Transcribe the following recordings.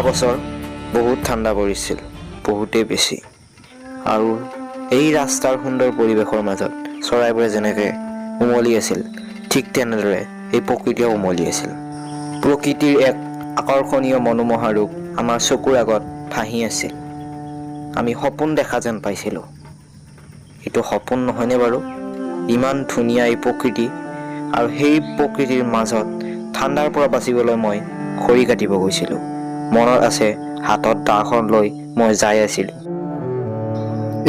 বছৰ বহুত ঠাণ্ডা পৰিছিল, বহুতেই বেছি। আৰু এই ৰাস্তাৰ সুন্দৰ পৰিৱেশৰ মাজত চৰাইবোৰে যেনেকৈ উমলি আছিল, ঠিক তেনেদৰে এই প্ৰকৃতিয়েও উমলি আছিল। প্ৰকৃতিৰ এক আকৰ্ষণীয় মনোমোহা ৰূপ আমাৰ চকুৰ আগত ভাহি আছিল। আমি সপোন দেখা যেন পাইছিলোঁ। এইটো সপোন নহয়নে বাৰু? ইমান ধুনীয়া এই প্ৰকৃতি, আৰু সেই প্ৰকৃতিৰ মাজত ঠাণ্ডাৰ পৰা বাচিবলৈ মই খৰি কাটিব গৈছিলোঁ। মনত আছে, হাতত দাখন লৈ মই যাই আছিলোঁ।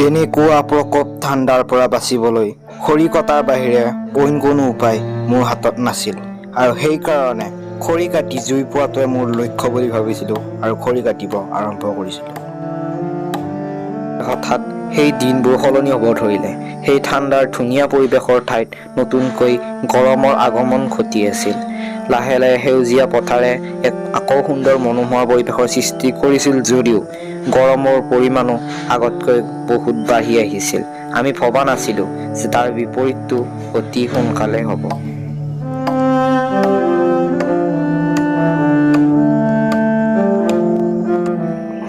এনেকুৱা প্ৰকোপ ঠাণ্ডাৰ পৰা বাচিবলৈ খৰি কটাৰ বাহিৰে অইন কোনো উপায় মোৰ হাতত নাছিল, আৰু সেইকাৰণে খৰি কাটি জুই পোৱাটোৱে মোৰ লক্ষ্য বুলি ভাবিছিলোঁ আৰু খৰি কাটিব আৰম্ভ কৰিছিলোঁ। হঠাৎ সেই দিনবোৰ সলনি হ'ব ধৰিলে। সেই ঠাণ্ডাৰ ধুনীয়া পৰিৱেশৰ ঠাইত নতুনকৈ গৰমৰ আগমন ঘটি আছিল। লাহে লাহে সেউজীয়া পথাৰে এক আকৌ সুন্দৰ মনোমোহা পৰিৱেশৰ সৃষ্টি কৰিছিল যদিও গৰমৰ পৰিমাণো আগতকৈ বহুত বাঢ়ি আহিছিল। আমি ভবা নাছিলোঁ যে তাৰ বিপৰীতটো অতি সোনকালে হ'ব।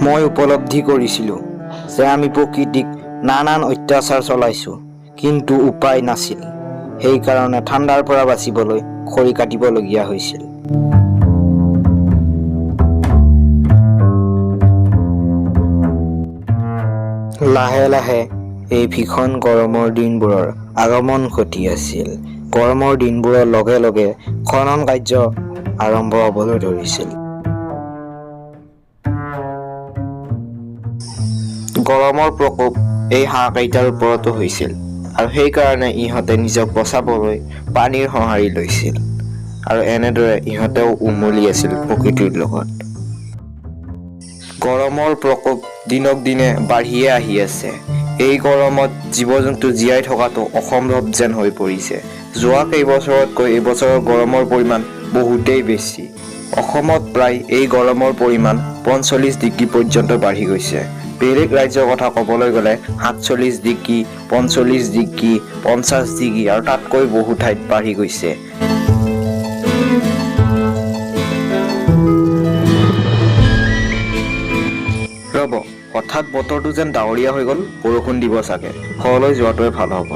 মই উপলব্ধি কৰিছিলোঁ যে আমি প্ৰকৃতিক নানান অত্যাচাৰ চলাইছোঁ, কিন্তু উপায় নাছিল। সেইকাৰণে ঠাণ্ডাৰ পৰা বাচিবলৈ খৰি কাটিবলগীয়া হৈছিল। লাহে লাহে এই ভীষণ গৰমৰ দিনবোৰৰ আগমন ঘটি আছিল। গৰমৰ দিনবোৰৰ লগে লগে খনন কাৰ্য আৰম্ভ হ'বলৈ ধৰিছিল। গৰমৰ প্ৰকোপ এই হাঁহকেইটাৰ ওপৰতো হৈছিল, আৰু সেইকাৰণে ইহঁতে নিজক বচাবলৈ পানীৰ সঁহাৰি লৈছিল, আৰু এনেদৰে ইহঁতেও উমলি আছিল প্ৰকৃতিৰ লগত। গৰমৰ প্ৰকোপ দিনক দিনে বাঢ়িয়ে আহি আছে। এই গৰমত জীৱ-জন্তু জীয়াই থকাটো অসম্ভৱ যেন হৈ পৰিছে। যোৱা কেইবছৰতকৈ এইবছৰৰ গৰমৰ পৰিমাণ বহুতেই বেছি। অসমত প্ৰায় এই গৰমৰ পৰিমাণ 45 ডিগ্ৰী পৰ্যন্ত বাঢ়ি গৈছে। বেলেগ ৰাজ্যৰ কথা ক'বলৈ গ'লে 47 ডিগ্ৰী, 45 ডিগ্ৰী, 50 ডিগ্ৰী আৰু তাতকৈ বহু ঠাইত বাঢ়ি গৈছে। ৰ'ব, হঠাৎ বতৰটো যেন ডাৱৰীয়া হৈ গ'ল, বৰষুণ দিব চাগে। ঘৰলৈ যোৱাটোৱে ভাল হ'ব।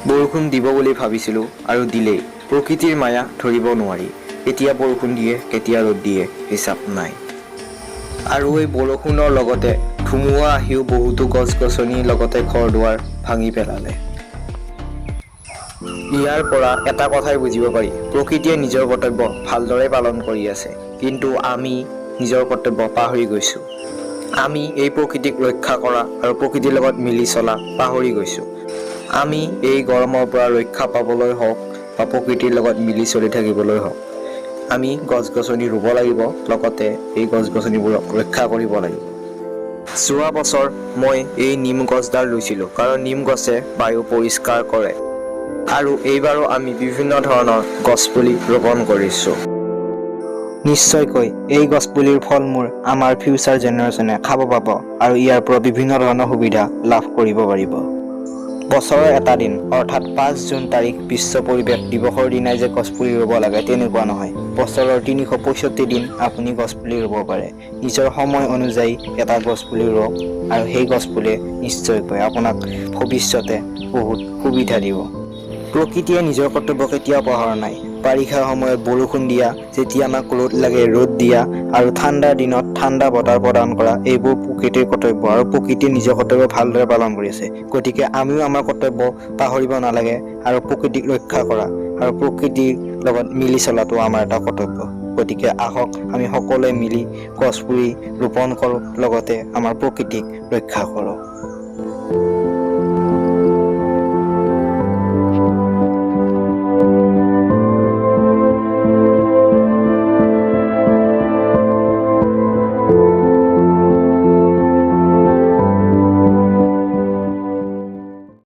বৰষুণ দিব বুলি ভাবিছিলোঁ, আৰু দিলেই। প্ৰকৃতিৰ মায়া ধৰিব নোৱাৰি। কেতিয়া বৰষুণ দিয়ে, কেতিয়া ৰ'দ দিয়ে, হিচাপ নাই। আৰু এই বৰষুণৰ লগতে ধুমুহা আহিও বহুতো গছ-গছনিৰ লগতে ঘৰ-দুৱাৰ ভাঙি পেলালে। ইয়াৰ পৰা এটা কথাই বুজিব পাৰি, প্ৰকৃতিয়ে নিজৰ কৰ্তব্য ভালদৰে পালন কৰি আছে, কিন্তু আমি নিজৰ কৰ্তব্য পাহৰি গৈছোঁ। আমি এই প্ৰকৃতিক ৰক্ষা কৰা আৰু প্ৰকৃতিৰ লগত মিলি চলা পাহৰি গৈছোঁ। আমি এই গৰমৰ পৰা ৰক্ষা পাবলৈ হওক বা প্ৰকৃতিৰ লগত মিলি চলি থাকিবলৈ হওক, আমি গছ-গছনি ৰুব লাগিব, লগতে এই গছ-গছনিবোৰক ৰক্ষা কৰিব লাগিব। যোৱা বছৰ মই এই নিম গছডাল ৰুইছিলোঁ, কাৰণ নিম গছে বায়ু পৰিষ্কাৰ কৰে। আৰু এইবাৰো আমি বিভিন্ন ধৰণৰ গছপুলি ৰোপণ কৰিছোঁ। নিশ্চয়কৈ এই গছপুলিৰ ফল-মূল আমাৰ ফিউচাৰ জেনেৰেশ্যনে খাব পাব, আৰু ইয়াৰ পৰা বিভিন্ন ধৰণৰ সুবিধা লাভ কৰিব পাৰিব। বছৰৰ এটা দিন, অৰ্থাৎ 5 জুন তাৰিখ বিশ্ব পৰিৱেশ দিৱসৰ দিনাই যে গছপুলি ৰুব লাগে তেনেকুৱা নহয়। বছৰৰ 365 দিন আপুনি গছপুলি ৰুব পাৰে। নিজৰ সময় অনুযায়ী এটা গছপুলি ৰুৱক, আৰু সেই গছপুলিয়ে নিশ্চয়কৈ আপোনাক ভৱিষ্যতে বহুত সুবিধা দিব। প্ৰকৃতিয়ে নিজৰ কৰ্তব্য কেতিয়াও পাহৰা নাই। বাৰিষাৰ সময়ত বৰষুণ দিয়া, যেতিয়া আমাক ৰ'দ লাগে ৰ'দ দিয়া, আৰু ঠাণ্ডাৰ দিনত ঠাণ্ডা বতৰ প্ৰদান কৰা, এইবোৰ প্ৰকৃতিৰ কৰ্তব্য, আৰু প্ৰকৃতিয়ে নিজৰ কৰ্তব্য ভালদৰে পালন কৰি আছে। গতিকে আমিও আমাৰ কৰ্তব্য পাহৰিব নালাগে, আৰু প্ৰকৃতিক ৰক্ষা কৰা আৰু প্ৰকৃতিৰ লগত মিলি চলাটো আমাৰ এটা কৰ্তব্য। গতিকে আহক আমি সকলোৱে মিলি গছপুলি ৰোপণ কৰোঁ, লগতে আমাৰ প্ৰকৃতিক ৰক্ষা কৰোঁ।